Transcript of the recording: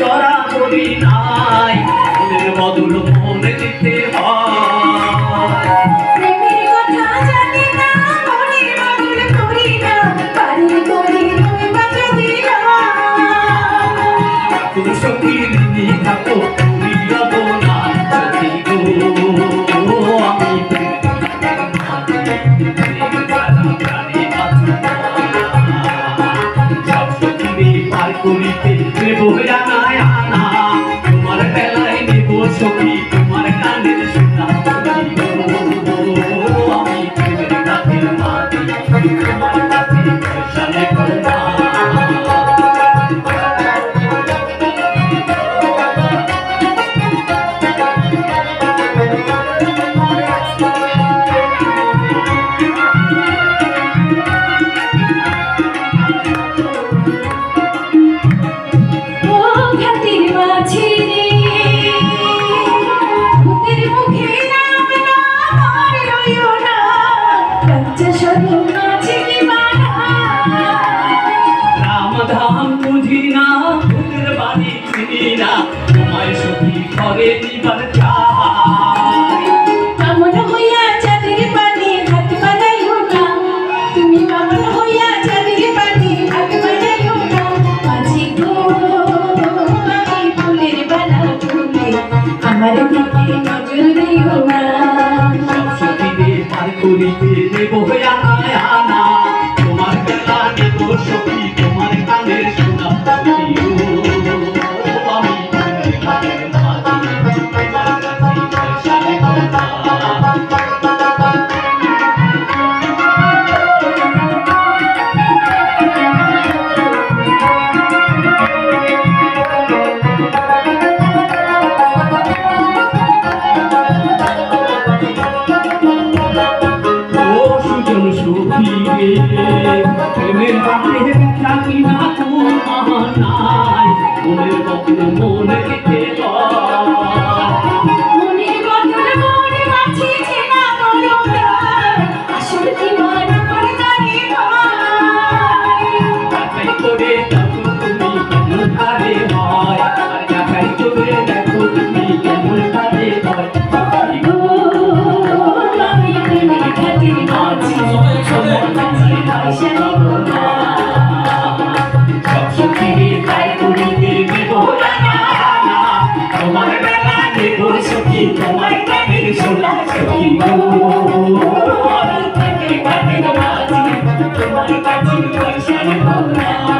ধরা করি নাই মনের বদল মনে দিতে হয় প্রেমের কথা জানি না মনের বদল করি না পারি করি তুমি বাঁচা দিলা তুমি সখী দিদি থাকো তুমি রব না সখী গো আমি করিতে নেব জানায় আনা তোমার বেলায় নেব সখী তোমার কানের সোনা আমি প্রেমের কাছে মাটি তোমার কাছে পয়সা নেব না তোমায় সখী ঘরে নিবার চাই আমন হইয়া চাঁদের পানি হাত বাড়াইও না তুমি আমন হইয়া চাঁদের পানি হাত বাড়াইও না মাঝি গো আমি ফুলের বালা ফুলে আমার দিকে নজর দিও না সখীরে পার করিতে নেব আনায় আনা তোমার বেলা নেব সখী তোমার কানের সোনা প্রেমের বাঁধে থাকি না তোমার নাই মনের বদল মনে কেটে মনের বদল মনে বাঁচিছে না মরণ আসল জীবন আমার জানি ভাই একাই করে দেখো তুমি কেমন কারে হয় আর একাই করে দেখো তুমি কেমন কারে হয় গো আমি প্রেমের খাতির বাঁচি তোমার কাছে পয়সা নিব না সখীরে তাই করিতে নেব জানা তোমার বেলা নেব সখী তোমার কানের সোনা সখী গো আমি প্রেমের খাতির বাঁচি তোমার কাছে পয়সা নিব না